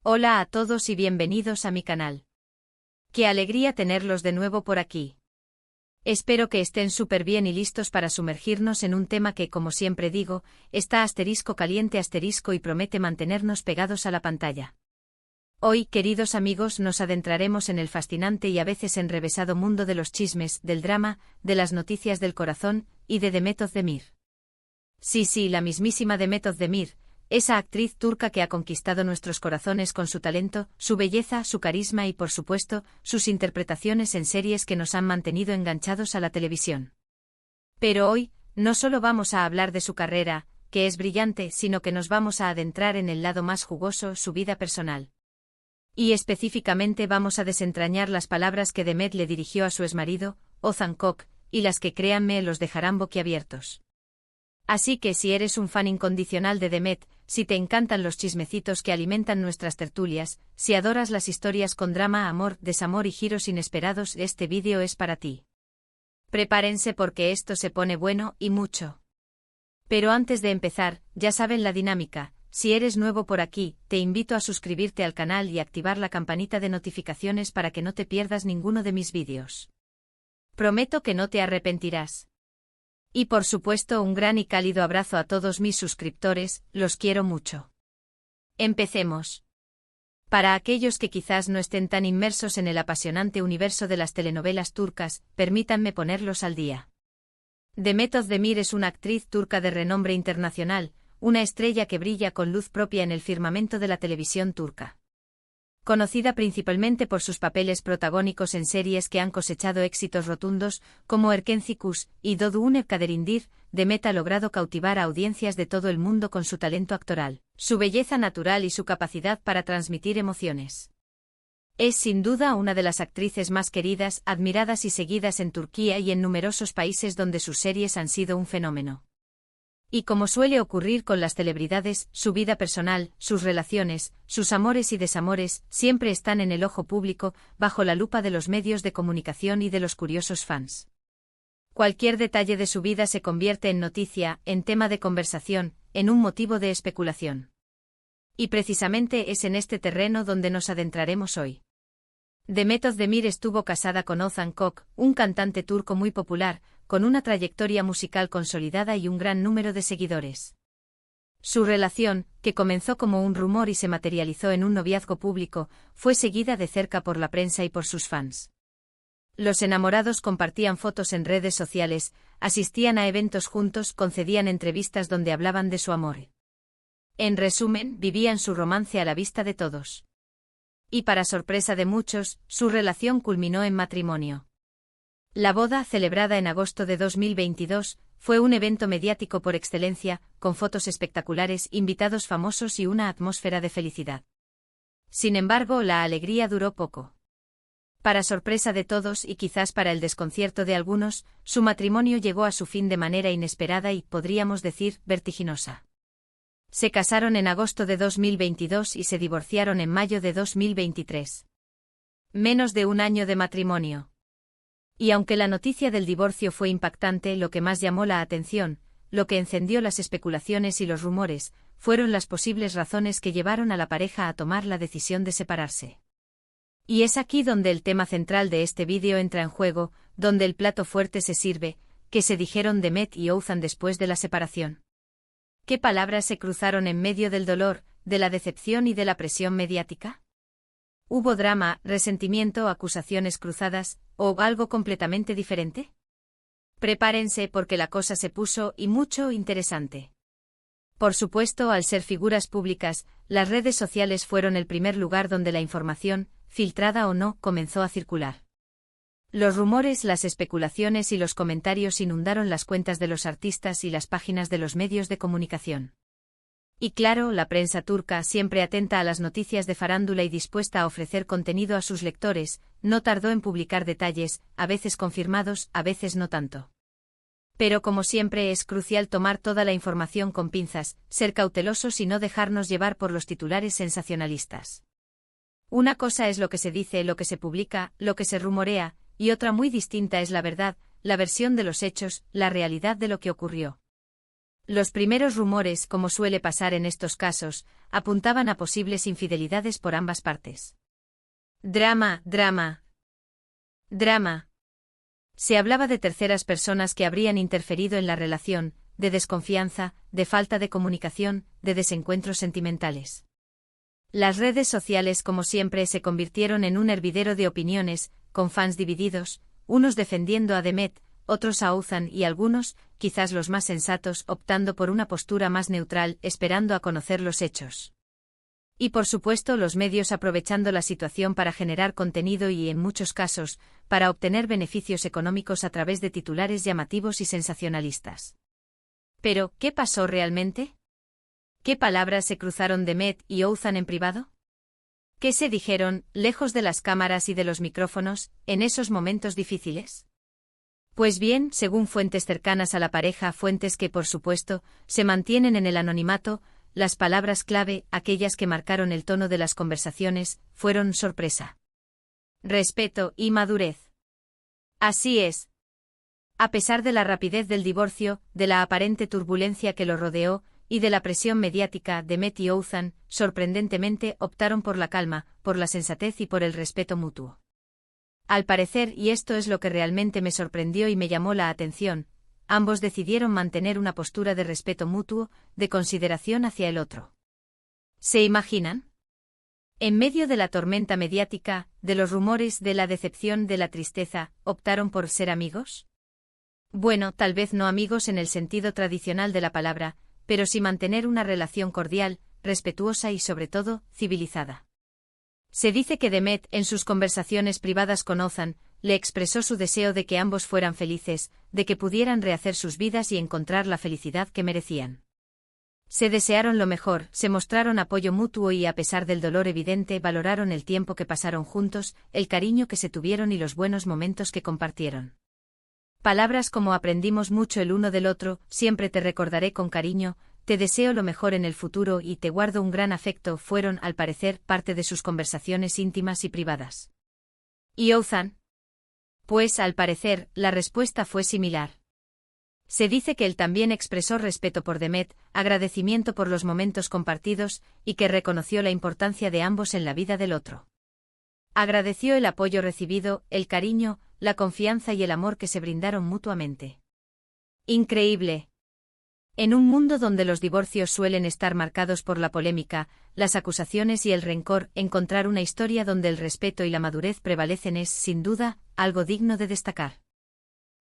Hola a todos y bienvenidos a mi canal. Qué alegría tenerlos de nuevo por aquí. Espero que estén súper bien y listos para sumergirnos en un tema que, como siempre digo, está caliente y promete mantenernos pegados a la pantalla. Hoy, queridos amigos, nos adentraremos en el fascinante y a veces enrevesado mundo de los chismes, del drama, de las noticias del corazón y de Demet Özdemir. Sí, la mismísima Demet Özdemir, esa actriz turca que ha conquistado nuestros corazones con su talento, su belleza, su carisma y, por supuesto, sus interpretaciones en series que nos han mantenido enganchados a la televisión. Pero hoy, no solo vamos a hablar de su carrera, que es brillante, sino que nos vamos a adentrar en el lado más jugoso, su vida personal. Y específicamente vamos a desentrañar las palabras que Demet le dirigió a su exmarido, Ozan Koç, y las que, créanme, los dejarán boquiabiertos. Así que si eres un fan incondicional de Demet, si te encantan los chismecitos que alimentan nuestras tertulias, si adoras las historias con drama, amor, desamor y giros inesperados, este vídeo es para ti. Prepárense porque esto se pone bueno y mucho. Pero antes de empezar, ya saben la dinámica. Si eres nuevo por aquí, te invito a suscribirte al canal y activar la campanita de notificaciones para que no te pierdas ninguno de mis vídeos. Prometo que no te arrepentirás. Y por supuesto un gran y cálido abrazo a todos mis suscriptores, los quiero mucho. Empecemos. Para aquellos que quizás no estén tan inmersos en el apasionante universo de las telenovelas turcas, permítanme ponerlos al día. Demet Özdemir es una actriz turca de renombre internacional, una estrella que brilla con luz propia en el firmamento de la televisión turca. Conocida principalmente por sus papeles protagónicos en series que han cosechado éxitos rotundos, como Erkenci Kuş y Doğduğun Kaderindir, Demet ha logrado cautivar a audiencias de todo el mundo con su talento actoral, su belleza natural y su capacidad para transmitir emociones. Es sin duda una de las actrices más queridas, admiradas y seguidas en Turquía y en numerosos países donde sus series han sido un fenómeno. Y como suele ocurrir con las celebridades, su vida personal, sus relaciones, sus amores y desamores, siempre están en el ojo público, bajo la lupa de los medios de comunicación y de los curiosos fans. Cualquier detalle de su vida se convierte en noticia, en tema de conversación, en un motivo de especulación. Y precisamente es en este terreno donde nos adentraremos hoy. Demet Özdemir estuvo casada con Ozan Koç, un cantante turco muy popular, con una trayectoria musical consolidada y un gran número de seguidores. Su relación, que comenzó como un rumor y se materializó en un noviazgo público, fue seguida de cerca por la prensa y por sus fans. Los enamorados compartían fotos en redes sociales, asistían a eventos juntos, concedían entrevistas donde hablaban de su amor. En resumen, vivían su romance a la vista de todos. Y para sorpresa de muchos, su relación culminó en matrimonio. La boda, celebrada en agosto de 2022, fue un evento mediático por excelencia, con fotos espectaculares, invitados famosos y una atmósfera de felicidad. Sin embargo, la alegría duró poco. Para sorpresa de todos y quizás para el desconcierto de algunos, su matrimonio llegó a su fin de manera inesperada y, podríamos decir, vertiginosa. Se casaron en agosto de 2022 y se divorciaron en mayo de 2023. Menos de un año de matrimonio. Y aunque la noticia del divorcio fue impactante, lo que más llamó la atención, lo que encendió las especulaciones y los rumores, fueron las posibles razones que llevaron a la pareja a tomar la decisión de separarse. Y es aquí donde el tema central de este vídeo entra en juego, donde el plato fuerte se sirve, ¿qué se dijeron Demet y Ozan después de la separación? ¿Qué palabras se cruzaron en medio del dolor, de la decepción y de la presión mediática? ¿Hubo drama, resentimiento, acusaciones cruzadas, o algo completamente diferente? Prepárense porque la cosa se puso y mucho interesante. Por supuesto, al ser figuras públicas, las redes sociales fueron el primer lugar donde la información, filtrada o no, comenzó a circular. Los rumores, las especulaciones y los comentarios inundaron las cuentas de los artistas y las páginas de los medios de comunicación. Y claro, la prensa turca, siempre atenta a las noticias de farándula y dispuesta a ofrecer contenido a sus lectores, no tardó en publicar detalles, a veces confirmados, a veces no tanto. Pero como siempre es crucial tomar toda la información con pinzas, ser cautelosos y no dejarnos llevar por los titulares sensacionalistas. Una cosa es lo que se dice, lo que se publica, lo que se rumorea, y otra muy distinta es la verdad, la versión de los hechos, la realidad de lo que ocurrió. Los primeros rumores, como suele pasar en estos casos, apuntaban a posibles infidelidades por ambas partes. Drama, drama. Drama. Se hablaba de terceras personas que habrían interferido en la relación, de desconfianza, de falta de comunicación, de desencuentros sentimentales. Las redes sociales, como siempre, se convirtieron en un hervidero de opiniones, con fans divididos, unos defendiendo a Demet, otros a Oğuzhan y algunos, quizás los más sensatos, optando por una postura más neutral, esperando a conocer los hechos. Y por supuesto los medios aprovechando la situación para generar contenido y, en muchos casos, para obtener beneficios económicos a través de titulares llamativos y sensacionalistas. Pero, ¿qué pasó realmente? ¿Qué palabras se cruzaron Demet y Oğuzhan en privado? ¿Qué se dijeron, lejos de las cámaras y de los micrófonos, en esos momentos difíciles? Pues bien, según fuentes cercanas a la pareja, fuentes que, por supuesto, se mantienen en el anonimato, las palabras clave, aquellas que marcaron el tono de las conversaciones, fueron sorpresa, respeto y madurez. Así es. A pesar de la rapidez del divorcio, de la aparente turbulencia que lo rodeó, y de la presión mediática, Demet y Oğuzhan, sorprendentemente, optaron por la calma, por la sensatez y por el respeto mutuo. Al parecer, y esto es lo que realmente me sorprendió y me llamó la atención, ambos decidieron mantener una postura de respeto mutuo, de consideración hacia el otro. ¿Se imaginan? En medio de la tormenta mediática, de los rumores, de la decepción, de la tristeza, ¿optaron por ser amigos? Bueno, tal vez no amigos en el sentido tradicional de la palabra, pero sí mantener una relación cordial, respetuosa y sobre todo, civilizada. Se dice que Demet, en sus conversaciones privadas con Oğuzhan, le expresó su deseo de que ambos fueran felices, de que pudieran rehacer sus vidas y encontrar la felicidad que merecían. Se desearon lo mejor, se mostraron apoyo mutuo y, a pesar del dolor evidente, valoraron el tiempo que pasaron juntos, el cariño que se tuvieron y los buenos momentos que compartieron. Palabras como aprendimos mucho el uno del otro, siempre te recordaré con cariño, te deseo lo mejor en el futuro y te guardo un gran afecto fueron, al parecer, parte de sus conversaciones íntimas y privadas. ¿Y Oğuzhan? Pues, al parecer, la respuesta fue similar. Se dice que él también expresó respeto por Demet, agradecimiento por los momentos compartidos, y que reconoció la importancia de ambos en la vida del otro. Agradeció el apoyo recibido, el cariño, la confianza y el amor que se brindaron mutuamente. Increíble. En un mundo donde los divorcios suelen estar marcados por la polémica, las acusaciones y el rencor, encontrar una historia donde el respeto y la madurez prevalecen es, sin duda, algo digno de destacar.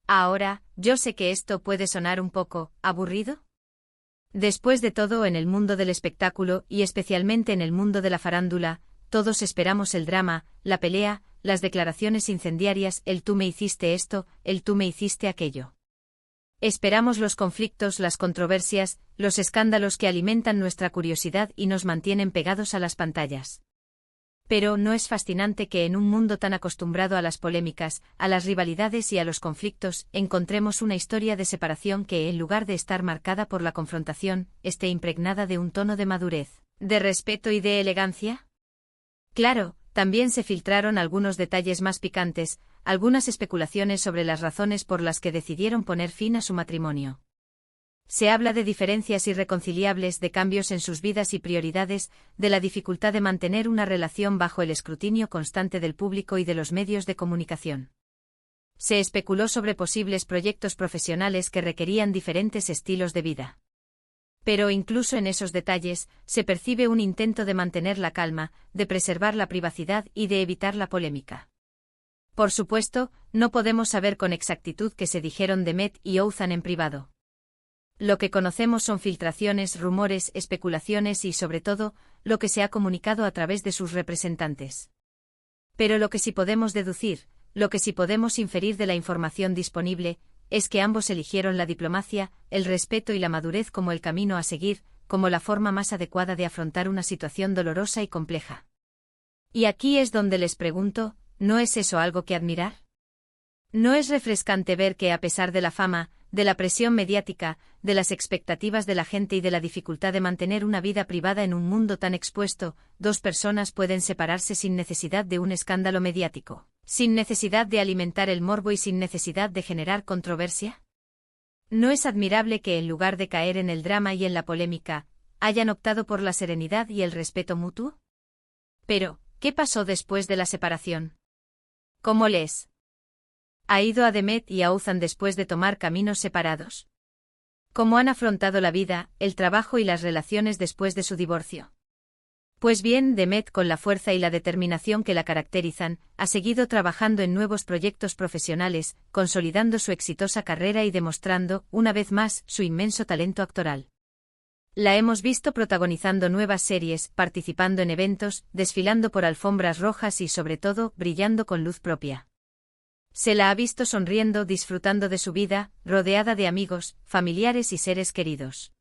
Ahora, yo sé que esto puede sonar un poco aburrido. Después de todo, en el mundo del espectáculo, y especialmente en el mundo de la farándula, todos esperamos el drama, la pelea, las declaraciones incendiarias, el tú me hiciste esto, el tú me hiciste aquello. Esperamos los conflictos, las controversias, los escándalos que alimentan nuestra curiosidad y nos mantienen pegados a las pantallas. Pero ¿no es fascinante que en un mundo tan acostumbrado a las polémicas, a las rivalidades y a los conflictos, encontremos una historia de separación que, en lugar de estar marcada por la confrontación, esté impregnada de un tono de madurez, de respeto y de elegancia? Claro, también se filtraron algunos detalles más picantes, algunas especulaciones sobre las razones por las que decidieron poner fin a su matrimonio. Se habla de diferencias irreconciliables, de cambios en sus vidas y prioridades, de la dificultad de mantener una relación bajo el escrutinio constante del público y de los medios de comunicación. Se especuló sobre posibles proyectos profesionales que requerían diferentes estilos de vida. Pero incluso en esos detalles, se percibe un intento de mantener la calma, de preservar la privacidad y de evitar la polémica. Por supuesto, no podemos saber con exactitud qué se dijeron Demet y Oğuzhan en privado. Lo que conocemos son filtraciones, rumores, especulaciones y, sobre todo, lo que se ha comunicado a través de sus representantes. Pero lo que sí podemos deducir, lo que sí podemos inferir de la información disponible, es que ambos eligieron la diplomacia, el respeto y la madurez como el camino a seguir, como la forma más adecuada de afrontar una situación dolorosa y compleja. Y aquí es donde les pregunto, ¿no es eso algo que admirar? ¿No es refrescante ver que, a pesar de la fama, de la presión mediática, de las expectativas de la gente y de la dificultad de mantener una vida privada en un mundo tan expuesto, dos personas pueden separarse sin necesidad de un escándalo mediático, sin necesidad de alimentar el morbo y sin necesidad de generar controversia? ¿No es admirable que en lugar de caer en el drama y en la polémica, hayan optado por la serenidad y el respeto mutuo? Pero, ¿qué pasó después de la separación? ¿Cómo les ha ido a Demet y a Oğuzhan después de tomar caminos separados? ¿Cómo han afrontado la vida, el trabajo y las relaciones después de su divorcio? Pues bien, Demet, con la fuerza y la determinación que la caracterizan, ha seguido trabajando en nuevos proyectos profesionales, consolidando su exitosa carrera y demostrando, una vez más, su inmenso talento actoral. La hemos visto protagonizando nuevas series, participando en eventos, desfilando por alfombras rojas y, sobre todo, brillando con luz propia. Se la ha visto sonriendo, disfrutando de su vida, rodeada de amigos, familiares y seres queridos.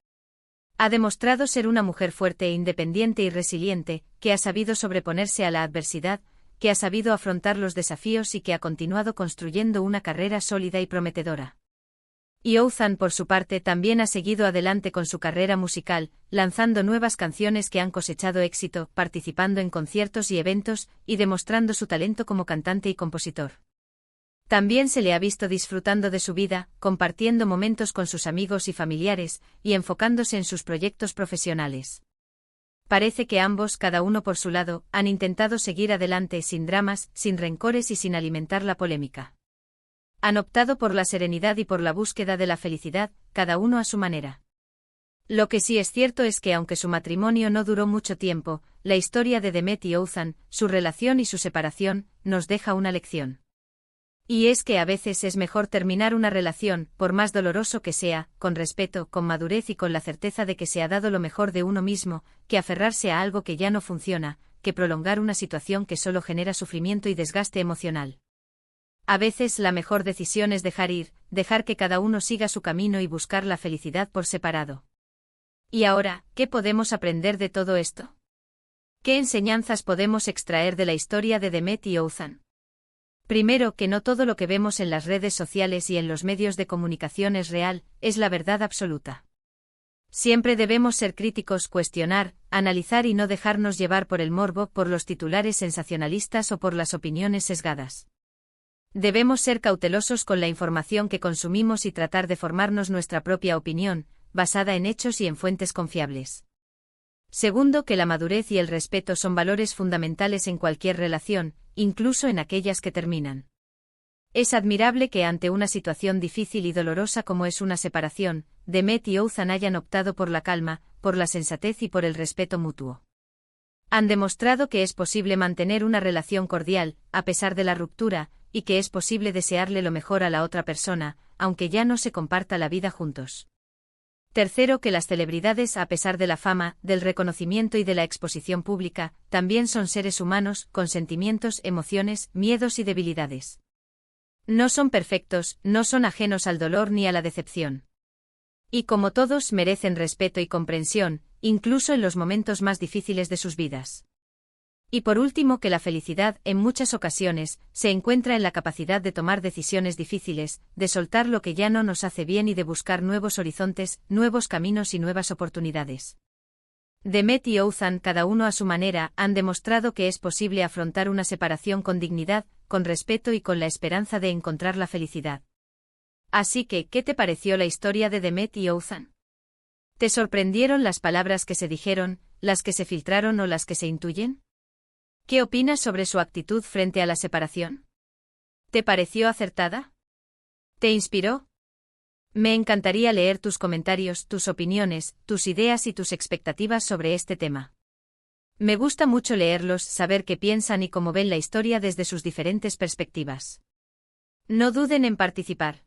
Ha demostrado ser una mujer fuerte e independiente y resiliente, que ha sabido sobreponerse a la adversidad, que ha sabido afrontar los desafíos y que ha continuado construyendo una carrera sólida y prometedora. Y Oğuzhan, por su parte, también ha seguido adelante con su carrera musical, lanzando nuevas canciones que han cosechado éxito, participando en conciertos y eventos, y demostrando su talento como cantante y compositor. También se le ha visto disfrutando de su vida, compartiendo momentos con sus amigos y familiares, y enfocándose en sus proyectos profesionales. Parece que ambos, cada uno por su lado, han intentado seguir adelante sin dramas, sin rencores y sin alimentar la polémica. Han optado por la serenidad y por la búsqueda de la felicidad, cada uno a su manera. Lo que sí es cierto es que aunque su matrimonio no duró mucho tiempo, la historia de Demet y Oğuzhan, su relación y su separación, nos deja una lección. Y es que a veces es mejor terminar una relación, por más doloroso que sea, con respeto, con madurez y con la certeza de que se ha dado lo mejor de uno mismo, que aferrarse a algo que ya no funciona, que prolongar una situación que solo genera sufrimiento y desgaste emocional. A veces la mejor decisión es dejar ir, dejar que cada uno siga su camino y buscar la felicidad por separado. Y ahora, ¿qué podemos aprender de todo esto? ¿Qué enseñanzas podemos extraer de la historia de Demet y Oğuzhan? Primero, que no todo lo que vemos en las redes sociales y en los medios de comunicación es real, es la verdad absoluta. Siempre debemos ser críticos, cuestionar, analizar y no dejarnos llevar por el morbo, por los titulares sensacionalistas o por las opiniones sesgadas. Debemos ser cautelosos con la información que consumimos y tratar de formarnos nuestra propia opinión, basada en hechos y en fuentes confiables. Segundo, que la madurez y el respeto son valores fundamentales en cualquier relación, incluso en aquellas que terminan. Es admirable que ante una situación difícil y dolorosa como es una separación, Demet y Oğuzhan hayan optado por la calma, por la sensatez y por el respeto mutuo. Han demostrado que es posible mantener una relación cordial, a pesar de la ruptura, y que es posible desearle lo mejor a la otra persona, aunque ya no se comparta la vida juntos. Tercero, que las celebridades, a pesar de la fama, del reconocimiento y de la exposición pública, también son seres humanos, con sentimientos, emociones, miedos y debilidades. No son perfectos, no son ajenos al dolor ni a la decepción. Y como todos, merecen respeto y comprensión, incluso en los momentos más difíciles de sus vidas. Y por último, que la felicidad, en muchas ocasiones, se encuentra en la capacidad de tomar decisiones difíciles, de soltar lo que ya no nos hace bien y de buscar nuevos horizontes, nuevos caminos y nuevas oportunidades. Demet y Oğuzhan, cada uno a su manera, han demostrado que es posible afrontar una separación con dignidad, con respeto y con la esperanza de encontrar la felicidad. Así que, ¿qué te pareció la historia de Demet y Oğuzhan? ¿Te sorprendieron las palabras que se dijeron, las que se filtraron o las que se intuyen? ¿Qué opinas sobre su actitud frente a la separación? ¿Te pareció acertada? ¿Te inspiró? Me encantaría leer tus comentarios, tus opiniones, tus ideas y tus expectativas sobre este tema. Me gusta mucho leerlos, saber qué piensan y cómo ven la historia desde sus diferentes perspectivas. No duden en participar.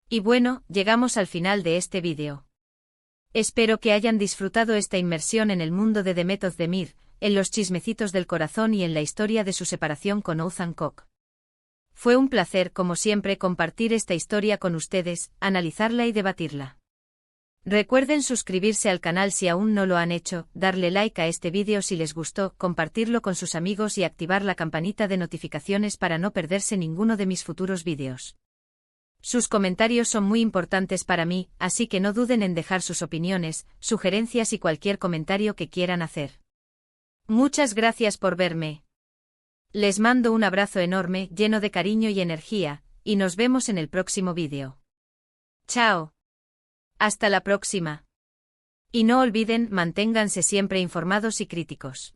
Y bueno, llegamos al final de este vídeo. Espero que hayan disfrutado esta inmersión en el mundo de Demet Özdemir, en los chismecitos del corazón y en la historia de su separación con Oğuzhan Koç. Fue un placer, como siempre, compartir esta historia con ustedes, analizarla y debatirla. Recuerden suscribirse al canal si aún no lo han hecho, darle like a este vídeo si les gustó, compartirlo con sus amigos y activar la campanita de notificaciones para no perderse ninguno de mis futuros vídeos. Sus comentarios son muy importantes para mí, así que no duden en dejar sus opiniones, sugerencias y cualquier comentario que quieran hacer. Muchas gracias por verme. Les mando un abrazo enorme, lleno de cariño y energía, y nos vemos en el próximo vídeo. Chao. Hasta la próxima. Y no olviden, manténganse siempre informados y críticos.